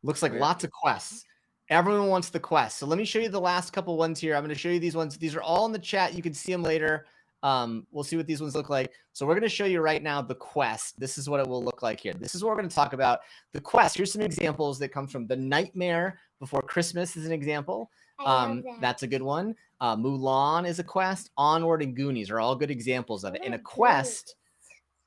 Looks like Oh, yeah. lots of quests. Everyone wants the quest. So let me show you the last couple ones here. I'm going to show you these ones. These are all in the chat. You can see them later. We'll see what these ones look like. So we're going to show you right now the quest. This is what it will look like here. This is what we're going to talk about. The quest. Here's some examples that come from The Nightmare Before Christmas is an example. That's a good one. Mulan is a quest. Onward and Goonies are all good examples of it. And a quest.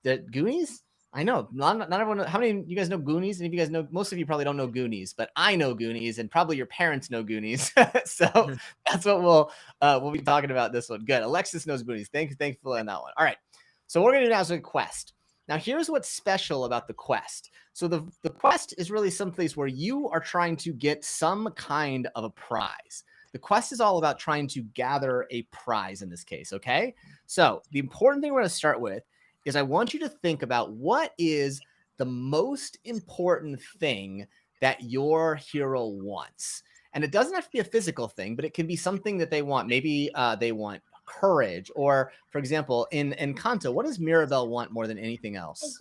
That Goonies? I know not everyone. How many of you guys know Goonies? And if you guys know, most of you probably don't know Goonies, but I know Goonies, and probably your parents know Goonies. So that's what we'll be talking about this one. Good. Alexis knows Goonies. Thankful on that one. All right. So what we're gonna do now is a quest. Now here's what's special about the quest. So the quest is really someplace where you are trying to get some kind of a prize. The quest is all about trying to gather a prize in this case. Okay. So the important thing we're going to start with is I want you to think about what is the most important thing that your hero wants. And it doesn't have to be a physical thing, but it can be something that they want. Maybe they want courage, or for example, in Encanto, what does Mirabelle want more than anything else?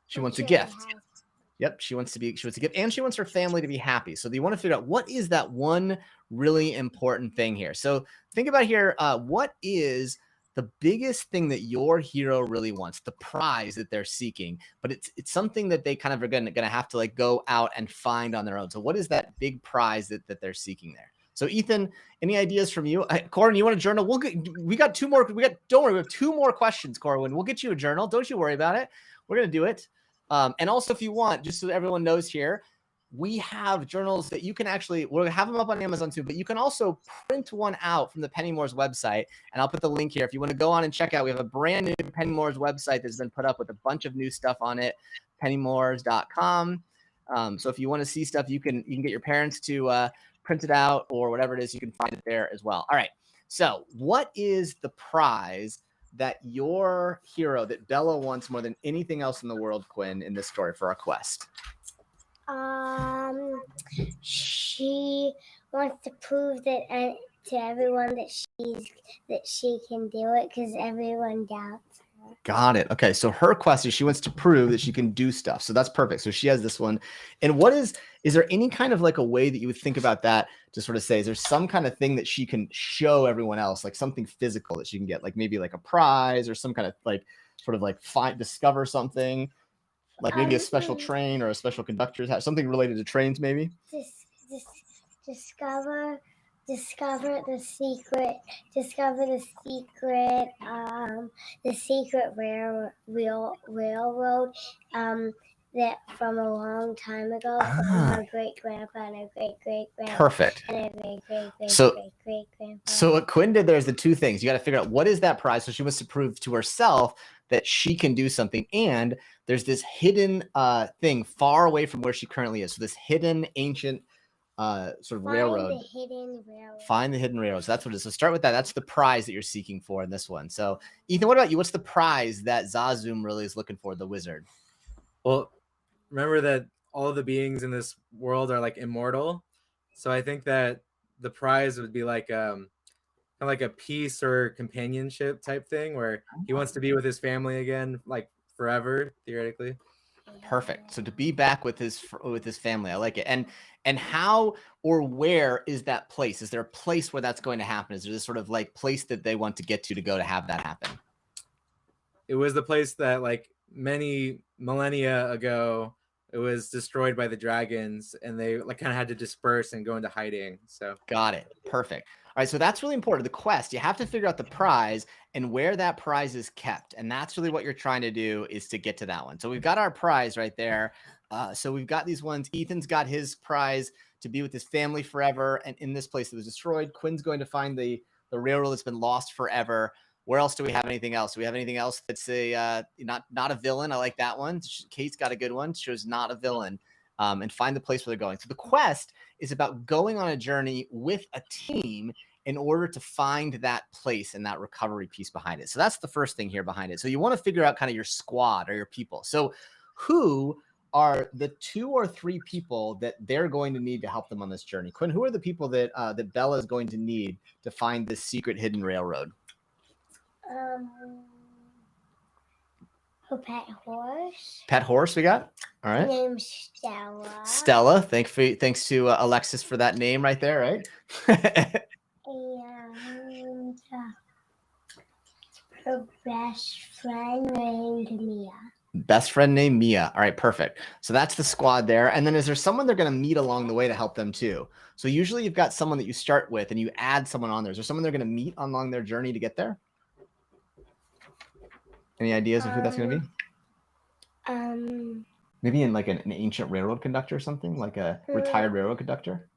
She wants a gift. Yep, she wants a gift, and she wants her family to be happy. So you want to figure out what is that one really important thing here. So think about here, what is the biggest thing that your hero really wants, the prize that they're seeking, but it's something that they kind of are going to have to like go out and find on their own. So what is that big prize that they're seeking there? So Ethan, any ideas from you? Corin, you want a journal? We got two more. Don't worry, we have two more questions, Corin. We'll get you a journal. Don't you worry about it. We're going to do it. And also, if you want, just so everyone knows here, we have journals that you can actually, we'll have them up on Amazon too, but you can also print one out from the Pennymores website. And I'll put the link here. If you want to go on and check out, we have a brand new Pennymores website that's been put up with a bunch of new stuff on it, pennymores.com. So if you want to see stuff, you can get your parents to print it out or whatever it is, you can find it there as well. All right. So what is the prize that your hero, that Bella wants more than anything else in the world, Quinn, in this story for our quest? She wants to prove that to everyone that she can do it because everyone doubts her. Got it. Okay, so her quest is she wants to prove that she can do stuff. So that's perfect. So she has this one. And what is there any kind of like a way that you would think about that to sort of say, is there some kind of thing that she can show everyone else, like something physical that she can get, like maybe like a prize or some kind of like sort of like discover something, like maybe a special train or a special conductor, something related to trains, maybe? Discover the secret railroad that from a long time ago from her great grandpa and her great grandpa. Perfect. And her great grandpa. So what Quinn did there is the two things. You got to figure out what is that prize. So she wants to prove to herself that she can do something. And there's this hidden thing far away from where she currently is. So this hidden ancient sort of railroad. Find the hidden railroad. So that's what it is. So start with that. That's the prize that you're seeking for in this one. So Ethan, what about you? What's the prize that Zazum really is looking for, the wizard? Well, remember that all of the beings in this world are like immortal. So I think that the prize would be like kind of like a peace or companionship type thing where he wants to be with his family again, like forever, theoretically. Perfect. So to be back with his family, I like it. And how or where is that place? Is there a place where that's going to happen? Is there this sort of like place that they want to get to go to have that happen? It was the place that like many millennia ago, it was destroyed by the dragons, and they like kind of had to disperse and go into hiding. So got it. Perfect. All right, so that's really important. The quest, you have to figure out the prize and where that prize is kept. And that's really what you're trying to do, is to get to that one. So we've got our prize right there. So we've got these ones. Ethan's got his prize to be with his family forever. And in this place that was destroyed, Quinn's going to find the railroad that's been lost forever. Where else do we have anything else? Do we have anything else that's not a villain? I like that one. Kate's got a good one. Shows not a villain. And find the place where they're going. So the quest is about going on a journey with a team in order to find that place and that recovery piece behind it. So that's the first thing here behind it. So you want to figure out kind of your squad or your people. So who are the 2 or 3 people that they're going to need to help them on this journey? Quinn, who are the people that that Bella is going to need to find this secret hidden railroad? her pet horse. Pet horse we got. All right. Named Stella. Stella. Thanks to Alexis for that name right there, right? And her best friend named Mia. Best friend named Mia. All right, perfect. So that's the squad there. And then is there someone they're going to meet along the way to help them too? So usually you've got someone that you start with and you add someone on there. Is there someone they're going to meet along their journey to get there? Any ideas of who that's going to be? Maybe in like an ancient railroad conductor or something, like a retired railroad conductor?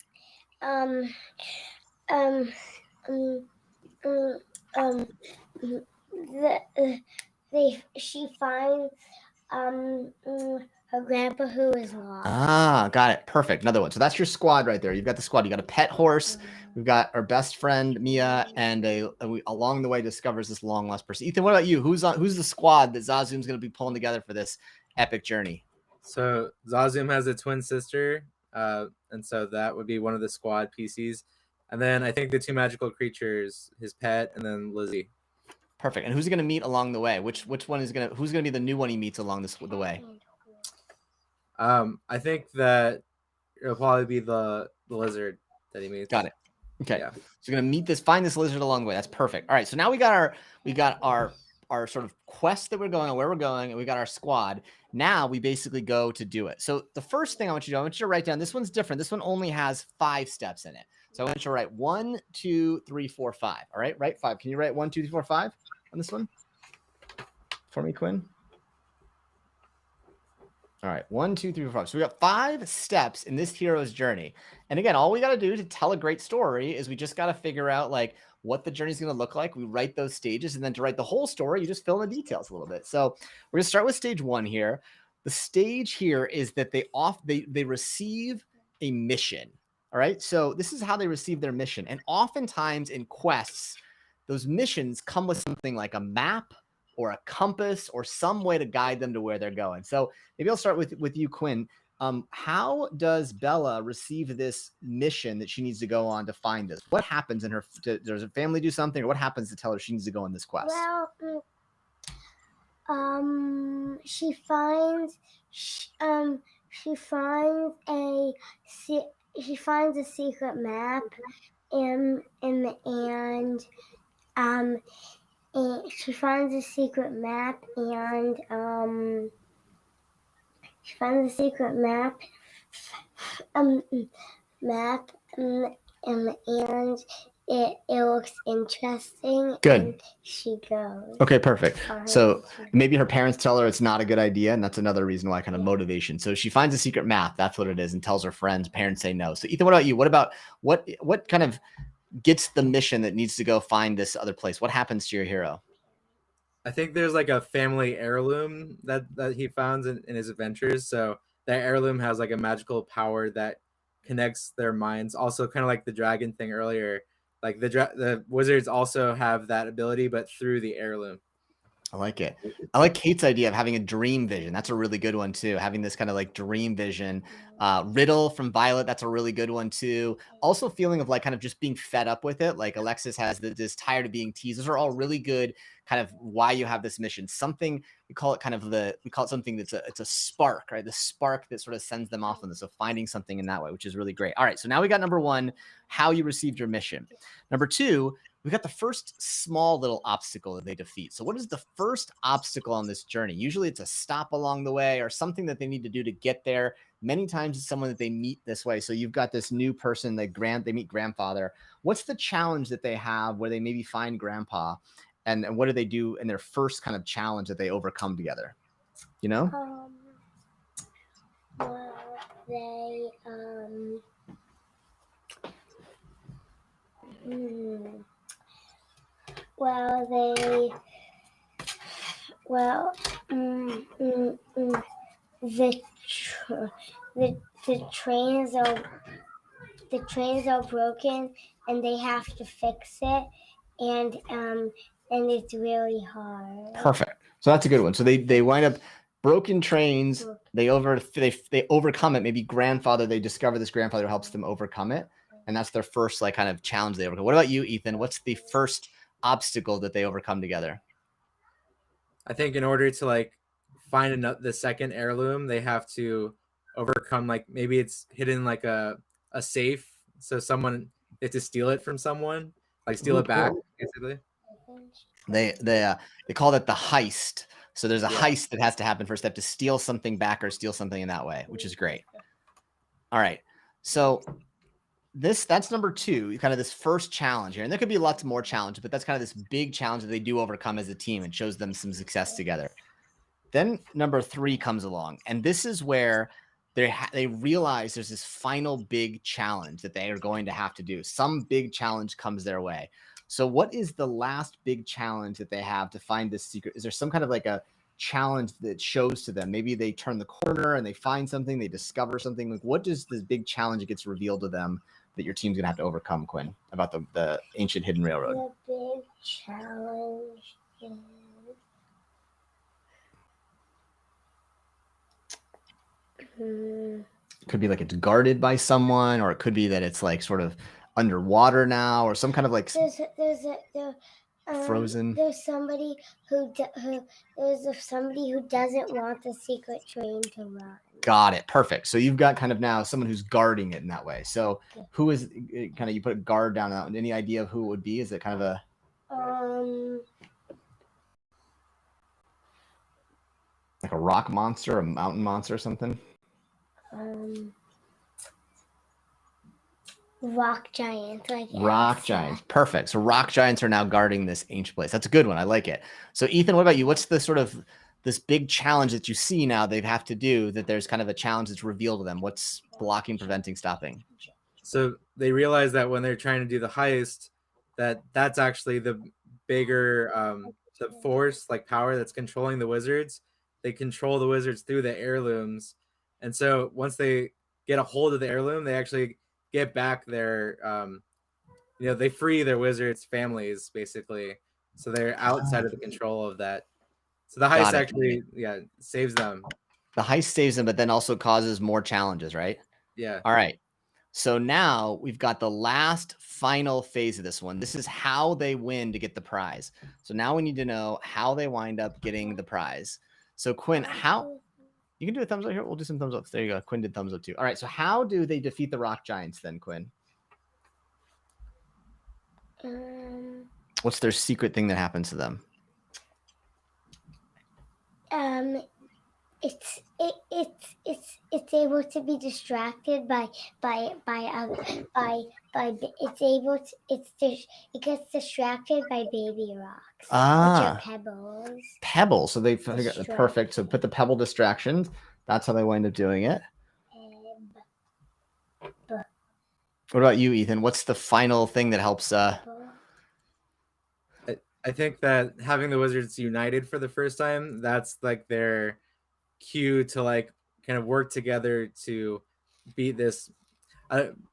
She finds her grandpa who is lost. Ah, got it. Perfect. Another one. So that's your squad right there. You've got the squad. You got a pet horse. We've got our best friend Mia, and along the way discovers this long lost person. Ethan, what about you? Who's the squad that Zazum's going to be pulling together for this epic journey? So Zazum has a twin sister, and so that would be one of the squad PCs. And then I think the two magical creatures, his pet, and then Lizzie. Perfect. And who's going to meet along the way? Who's going to be the new one he meets along the way? I think that it'll probably be the lizard that he meets. Got it. Okay. Yeah. So you're going to find this lizard along the way. That's perfect. All right. So now we got our sort of quest that we're going on, where we're going, and we got our squad. Now we basically go to do it. So the first thing I want you to write down, this one's different. This one only has 5 steps in it. So I want you to write 1, 2, 3, 4, 5. All right. Write 5. Can you write 1, 2, 3, 4, 5 on this one for me, Quinn? All right, 1, 2, 3, 4, 5. So we got 5 steps in this hero's journey. And again, all we got to do to tell a great story is we just got to figure out like what the journey is going to look like. We write those stages, and then to write the whole story, you just fill in the details a little bit. So we're going to start with stage 1 here. The stage here is that they receive a mission. All right, so this is how they receive their mission. And oftentimes in quests, those missions come with something like a map or a compass or some way to guide them to where they're going. So maybe I'll start with you, Quinn. How does Bella receive this mission that she needs to go on to find this? What happens in her? Does her family do something, or what happens to tell her she needs to go on this quest? Well, she finds a secret map, and she finds a secret map, and it looks interesting. Good. And she goes. Okay, perfect. So maybe her parents tell her it's not a good idea, and that's another reason why, kind of motivation. So she finds a secret map, that's what it is, and tells her friends. Parents say no. So Ethan, what about you? What kind of gets the mission that needs to go find this other place? What happens to your hero? I think there's like a family heirloom that he found in his adventures. So that heirloom has like a magical power that connects their minds. Also, kind of like the dragon thing earlier. Like the wizards also have that ability, but through the heirloom. I like it. I like Kate's idea of having a dream vision. That's a really good one too. Having this kind of like dream vision. Riddle from Violet, that's a really good one too. Also feeling of like kind of just being fed up with it. Like Alexis has this tired of being teased. Those are all really good kind of why you have this mission. Something we call it something that's it's a spark, right? The spark that sort of sends them off on this. So finding something in that way, which is really great. All right. So now we got number 1, how you received your mission. Number 2, we got the first small little obstacle that they defeat. So what is the first obstacle on this journey? Usually it's a stop along the way or something that they need to do to get there. Many times it's someone that they meet this way. So you've got this new person, they meet grandfather. What's the challenge that they have where they maybe find grandpa? And what do they do in their first kind of challenge that they overcome together? You know? The trains are broken, and they have to fix it, and it's really hard. Perfect. So that's a good one. So they wind up broken trains. They overcome it. Maybe they discover this grandfather helps them overcome it. And that's their first like kind of challenge they overcome. What about you, Ethan? What's the first obstacle that they overcome together? I think in order to like find the second heirloom, they have to overcome, like maybe it's hidden like a safe, so someone they have to steal it from someone, like steal it back, basically. They call that the heist. So there's a Yeah. heist that has to happen first. They have to steal something back or steal something in that way, which is great. All right. So that's number 2, kind of this first challenge here. And there could be lots more challenges, but that's kind of this big challenge that they do overcome as a team and shows them some success together. Then number 3 comes along, and this is where they realize there's this final big challenge that they are going to have to do. Some big challenge comes their way. So what is the last big challenge that they have to find this secret? Is there some kind of like a challenge that shows to them? Maybe they turn the corner and they find something, they discover something. Like, what is this big challenge that gets revealed to them that your team's gonna have to overcome, Quinn, about the ancient hidden railroad? The big challenge is could be like it's guarded by someone, or it could be that it's like sort of underwater now, or some kind of like frozen. There's somebody who doesn't want the secret train to run. Got it. Perfect. So you've got kind of now someone who's guarding it in that way. So who is kind of, you put a guard down on that one. Any idea of who it would be? Is it kind of a like a rock monster, a mountain monster or something? Rock giants, I guess. Rock giants. Perfect. So rock giants are now guarding this ancient place. That's a good one. I like it. So Ethan, what about you? What's the sort of this big challenge that you see now they have to do, that there's kind of a challenge that's revealed to them? What's blocking, preventing, stopping? So they realize that when they're trying to do the heist, that's actually the bigger the force, like power, that's controlling the wizards. They control the wizards through the heirlooms. And so once they get a hold of the heirloom, they actually get back their, they free their wizards' families, basically. So they're outside of the control of that. So the heist actually, saves them. The heist saves them, but then also causes more challenges, right? Yeah. All right. So now we've got the last final phase of this one. This is how they win to get the prize. So now we need to know how they wind up getting the prize. So Quinn, how... You can do a thumbs up here. We'll do some thumbs up. There you go. Quinn did thumbs up too. All right. So how do they defeat the rock giants then, Quinn? What's their secret thing that happens to them? It's able to be distracted by it gets distracted by baby rocks. Which are pebbles. Pebbles. So they perfect. So put the pebble distractions. That's how they wind up doing it. What about you, Ethan? What's the final thing that helps? I think that having the wizards united for the first time, that's like their cue to like kind of work together to beat this.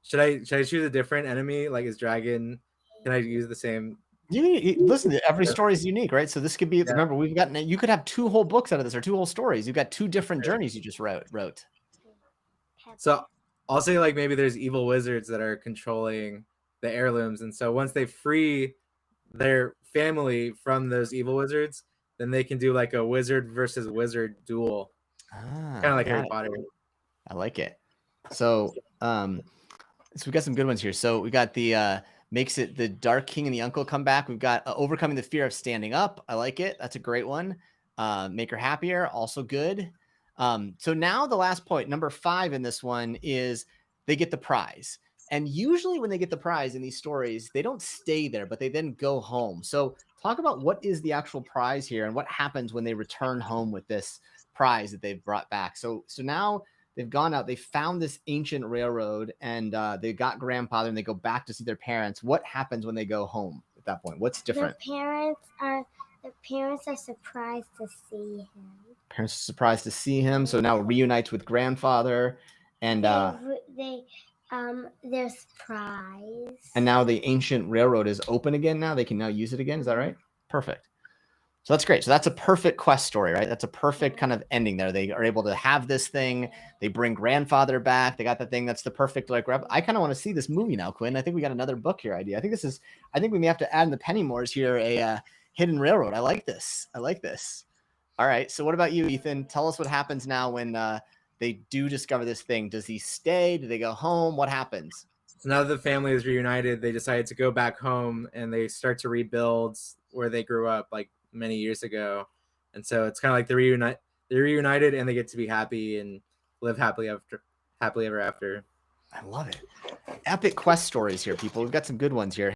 Should I choose a different enemy? Like, is dragon? Can I use the same? You listen. Every story is unique, right? So this could be. Remember, you could have 2 whole books out of this, or 2 whole stories. You've got 2 different journeys you just wrote. So I'll say like maybe there's evil wizards that are controlling the heirlooms, and so once they free their family from those evil wizards, then they can do like a wizard versus wizard duel, kind of like Harry Potter. I like it. So we've got some good ones here. So we got the makes it the Dark King and the Uncle come back. We've got overcoming the fear of standing up. I like it. That's a great one. Make her happier. Also good. So now the last point, number 5 in this one, is they get the prize. And usually when they get the prize in these stories, they don't stay there, but they then go home. So talk about what is the actual prize here and what happens when they return home with this prize that they've brought back. So now they've gone out, they found this ancient railroad, and they got grandfather, and they go back to see their parents. What happens when they go home at that point? What's different? The parents are surprised to see him. Parents are surprised to see him. So now reunites with grandfather, and there's prize. And now the ancient railroad is open again. Now they can now use it again. Is that right? Perfect. So that's great. So that's a perfect quest story, right? That's a perfect kind of ending there. They are able to have this thing. They bring grandfather back. They got the thing. That's the perfect, like, I kind of want to see this movie now, Quinn. I think we got another book here idea. I think we may have to add in the Pennymores here a hidden railroad. I like this. All right. So what about you, Ethan? Tell us what happens now when they do discover this thing. Does he stay? Do they go home? What happens? So now that the family is reunited, they decide to go back home and they start to rebuild where they grew up like many years ago. And so it's kind of like they're reunited and they get to be happy and live happily ever after. I love it. Epic quest stories here, people. We've got some good ones here.